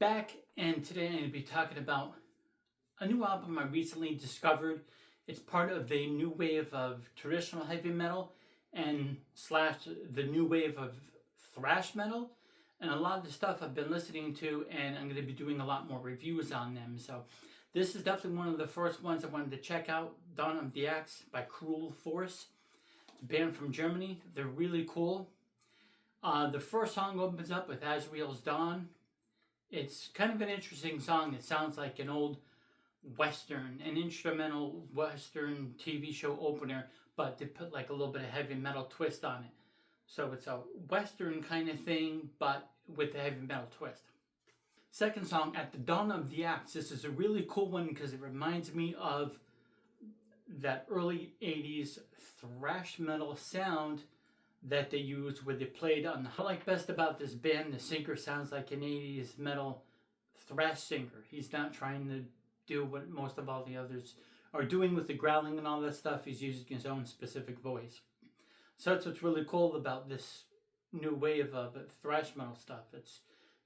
back, and today I'm going to be talking about a new album I recently discovered. It's part of the new wave of traditional heavy metal and slash the new wave of thrash metal, and a lot of the stuff I've been listening to, and I'm going to be doing a lot more reviews on them. So this is definitely one of the first ones I wanted to check out. Dawn of the Axe by Cruel Force. It's a band from Germany. They're really cool. The first song opens up with Azrael's Dawn. It's kind of an interesting song. It sounds like an old Western, an instrumental Western TV show opener, but they put like a little bit of heavy metal twist on it. So it's a Western kind of thing, but with a heavy metal twist. Second song, At the Dawn of the Axe. This is a really cool one because it reminds me of that early 80s thrash metal sound that they used where they played on. I like best about this band, the singer sounds like an 80s metal thrash singer. He's not trying to do what most of all the others are doing with the growling and all that stuff. He's using his own specific voice. So that's what's really cool about this new wave of thrash metal stuff. It's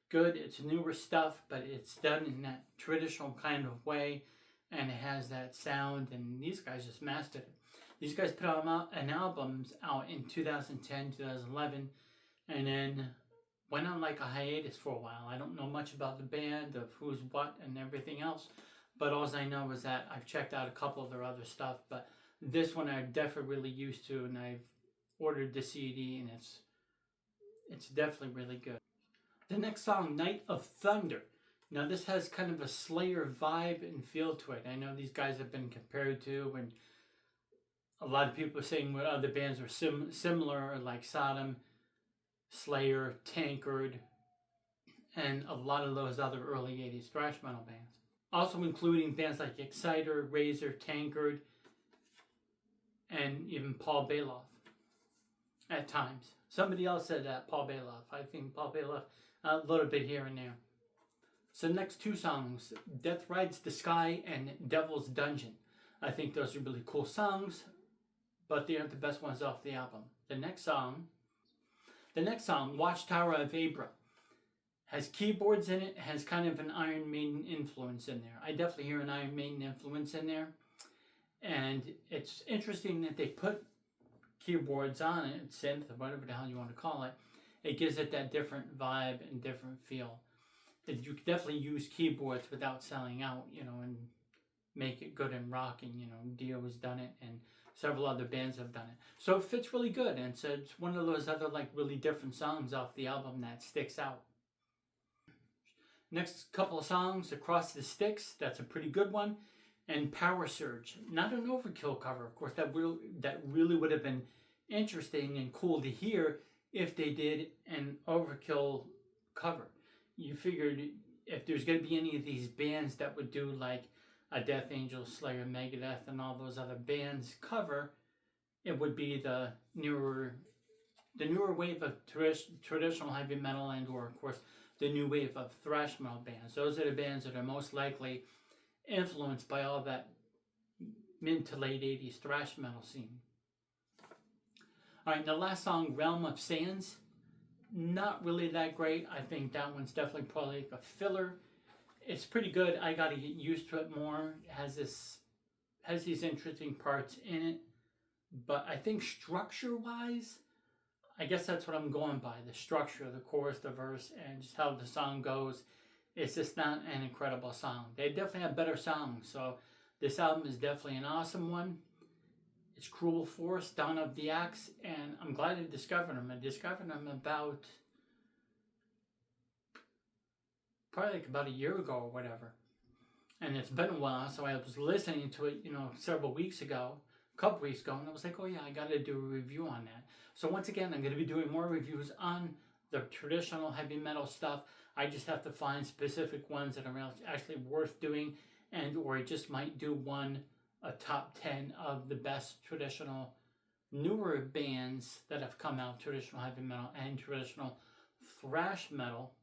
good, it's newer stuff, but it's done in that traditional kind of way, and it has that sound, and these guys just mastered it. These guys put an album out in 2010, 2011, and then went on like a hiatus for a while. I don't know much about the band, of who's what and everything else, but all I know is that I've checked out a couple of their other stuff, but this one I'm definitely really used to, and I've ordered the CD, and it's definitely really good. The next song, Night of Thunder. Now this has kind of a Slayer vibe and feel to it. I know these guys have been compared to, and a lot of people are saying what other bands are similar, like Sodom, Slayer, Tankard, and a lot of those other early 80s thrash metal bands. Also including bands like Exciter, Razor, Tankard, and even Paul Baloff at times. Somebody else said that, Paul Baloff. I think Paul Baloff, a little bit here and there. So next two songs, Death Rides the Sky and Devil's Dungeon. I think those are really cool songs, but they aren't the best ones off the album. The next song, Watchtower of Abra, has keyboards in it, has kind of an Iron Maiden influence in there. I definitely hear an Iron Maiden influence in there. And it's interesting that they put keyboards on it, synth, or whatever the hell you want to call it. It gives it that different vibe and different feel. That you could definitely use keyboards without selling out, and make it good and rocking. Dio has done it, and several other bands have done it. So it fits really good, and it's one of those other like really different songs off the album that sticks out. Next couple of songs, Across the Sticks, that's a pretty good one, and Power Surge. Not an Overkill cover, of course. That really would have been interesting and cool to hear if they did an Overkill cover. You figured if there's going to be any of these bands that would do like a Death Angel, Slayer, Megadeth, and all those other bands cover, it would be the newer wave of traditional heavy metal, and or of course the new wave of thrash metal bands. Those are the bands that are most likely influenced by all that mid to late 80s thrash metal scene. Alright, the last song, Realm of Sands. Not really that great. I think that one's definitely probably like a filler. It's pretty good. I gotta get used to it more. It has these interesting parts in it. But I think structure-wise, I guess that's what I'm going by. The structure, the chorus, the verse, and just how the song goes. It's just not an incredible song. They definitely have better songs. So this album is definitely an awesome one. It's Cruel Force, Dawn of the Axe, and I'm glad I discovered them. I discovered them about a year ago or whatever. And it's been a while, so I was listening to it, several weeks ago, a couple weeks ago, and I was like, oh yeah, I got to do a review on that. So once again, I'm going to be doing more reviews on the traditional heavy metal stuff. I just have to find specific ones that are actually worth doing, and or I just might do a top 10 of the best traditional newer bands that have come out, traditional heavy metal and traditional thrash metal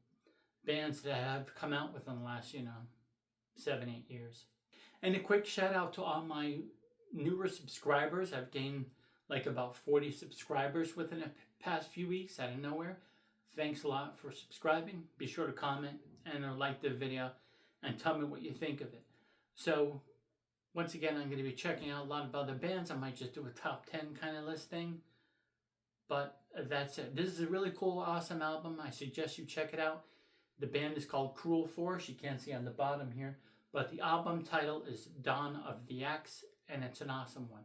bands that have come out within the last 7-8 years. And a quick shout out to all my newer subscribers. I've gained like about 40 subscribers within the past few weeks out of nowhere. Thanks a lot for subscribing. Be sure to comment and or like the video and tell me what you think of it. So once again, I'm going to be checking out a lot of other bands. I might just do a top 10 kind of listing. But that's it. This is a really cool, awesome album. I suggest you check it out. The band is called Cruel Force. You can't see on the bottom here. But the album title is Dawn of the Axe, and it's an awesome one.